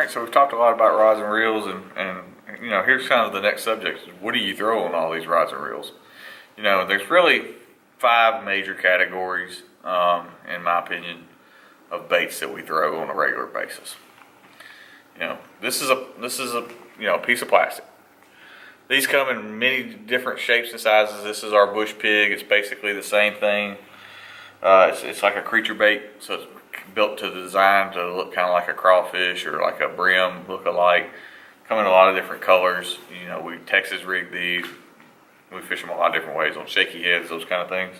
right, so we've talked a lot about rods and reels, and you know, here's kind of the next subject. What do you throw on all these rods and reels? You know, there's really 5 major categories, in my opinion, of baits that we throw on a regular basis. You know, this is a piece of plastic. These come in many different shapes and sizes. This is our bush pig. It's basically the same thing. It's like a creature bait, so it's built to the design to look kind of like a crawfish or like a brim look-alike. Come in a lot of different colors. You know, we Texas rig these. We fish them a lot of different ways on shaky heads, those kind of things.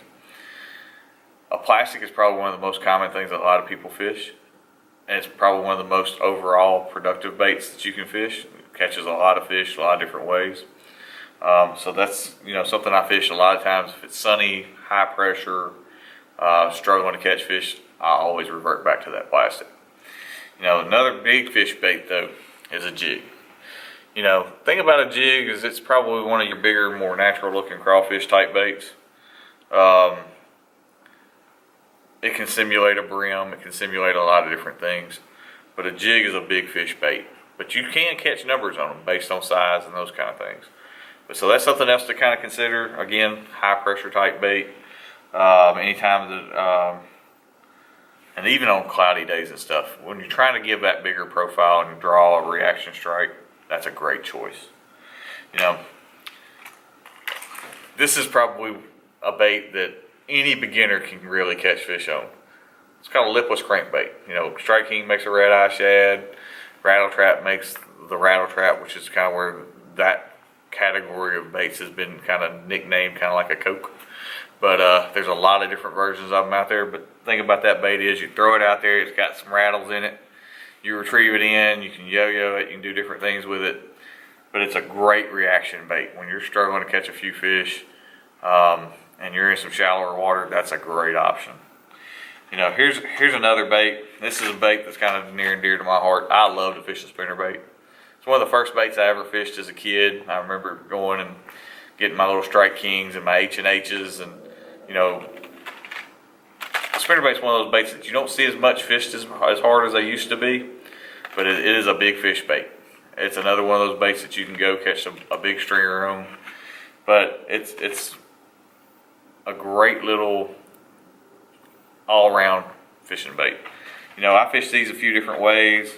A plastic is probably one of the most common things that a lot of people fish. And it's probably one of the most overall productive baits that you can fish. It catches a lot of fish a lot of different ways. So that's, you know, something I fish a lot of times. If it's sunny, high pressure, struggling to catch fish, I always revert back to that plastic. You know, another big fish bait though is a jig. You know, thing about a jig is it's probably one of your bigger, more natural looking crawfish type baits. It can simulate a brim, it can simulate a lot of different things, but a jig is a big fish bait. But you can catch numbers on them based on size and those kind of things. But so that's something else to kind of consider. Again, high pressure type bait. Anytime that, and even on cloudy days and stuff, when you're trying to give that bigger profile and draw a reaction strike, that's a great choice. You know, this is probably a bait that any beginner can really catch fish on. It's called a lipless crankbait. You know, Strike King makes a red eye shad, Rattle Trap makes the Rattle Trap, which is kind of where that category of baits has been kind of nicknamed, kind of like a Coke. But there's a lot of different versions of them out there. But the thing about that bait is you throw it out there, it's got some rattles in it. You retrieve it in, you can yo-yo it, you can do different things with it. But it's a great reaction bait. When you're struggling to catch a few fish and you're in some shallower water, that's a great option. You know, here's another bait. This is a bait that's kind of near and dear to my heart. I love to fish the spinnerbait. It's one of the first baits I ever fished as a kid. I remember going and getting my little Strike Kings and my H&H's, and you know, spinnerbait's one of those baits that you don't see as much fished as hard as they used to be, but it is a big fish bait. It's another one of those baits that you can go catch a big stringer on, but it's a great little all-around fishing bait. You know, I fished these a few different ways.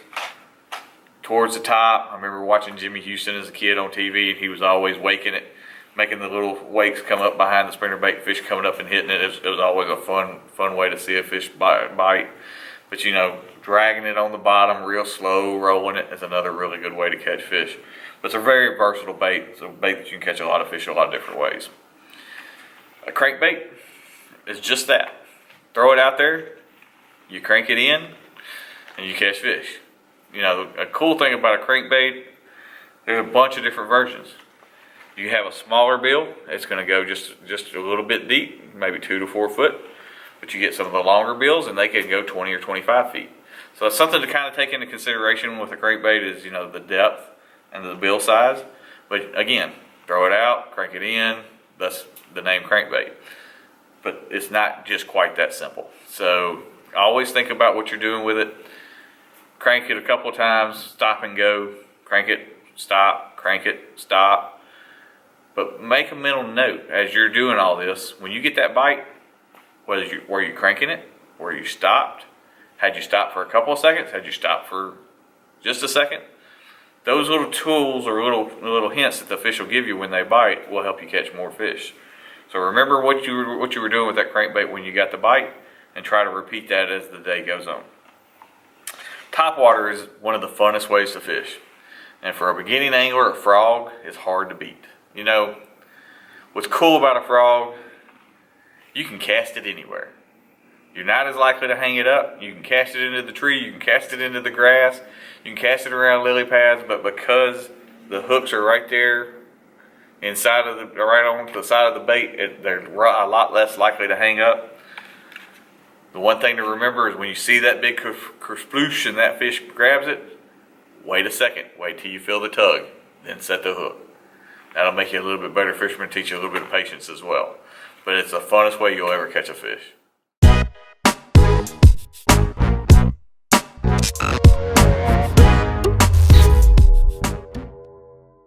Towards the top, I remember watching Jimmy Houston as a kid on TV, and he was always waking it, making the little wakes come up behind the spinnerbait, fish coming up and hitting it. It was always a fun way to see a fish bite. But you know, dragging it on the bottom real slow, rolling it is another really good way to catch fish. But it's a very versatile bait. It's a bait that you can catch a lot of fish a lot of different ways. A crankbait is just that. Throw it out there, you crank it in, and you catch fish. You know, a cool thing about a crankbait, there's a bunch of different versions. You have a smaller bill, it's going to go just a little bit deep, maybe 2 to 4 foot. But you get some of the longer bills, and they can go 20 or 25 feet. So it's something to kind of take into consideration with a crankbait is, you know, the depth and the bill size. But again, throw it out, crank it in, that's the name crankbait. But it's not just quite that simple. So always think about what you're doing with it. Crank it a couple of times, stop and go, crank it, stop, crank it, stop. But make a mental note as you're doing all this, when you get that bite, were you cranking it? Were you stopped? Had you stopped for a couple of seconds? Had you stopped for just a second? Those little tools or little hints that the fish will give you when they bite will help you catch more fish. So remember what you were doing with that crankbait when you got the bite, and try to repeat that as the day goes on. Topwater is one of the funnest ways to fish. And for a beginning angler, a frog is hard to beat. You know, what's cool about a frog, you can cast it anywhere. You're not as likely to hang it up. You can cast it into the tree, you can cast it into the grass, you can cast it around lily pads, but because the hooks are right there inside of right on the side of the bait, they're a lot less likely to hang up. The one thing to remember is when you see that big kersploosh and that fish grabs it, wait a second, wait till you feel the tug, then set the hook. That'll make you a little bit better fisherman, teach you a little bit of patience as well. But it's the funnest way you'll ever catch a fish.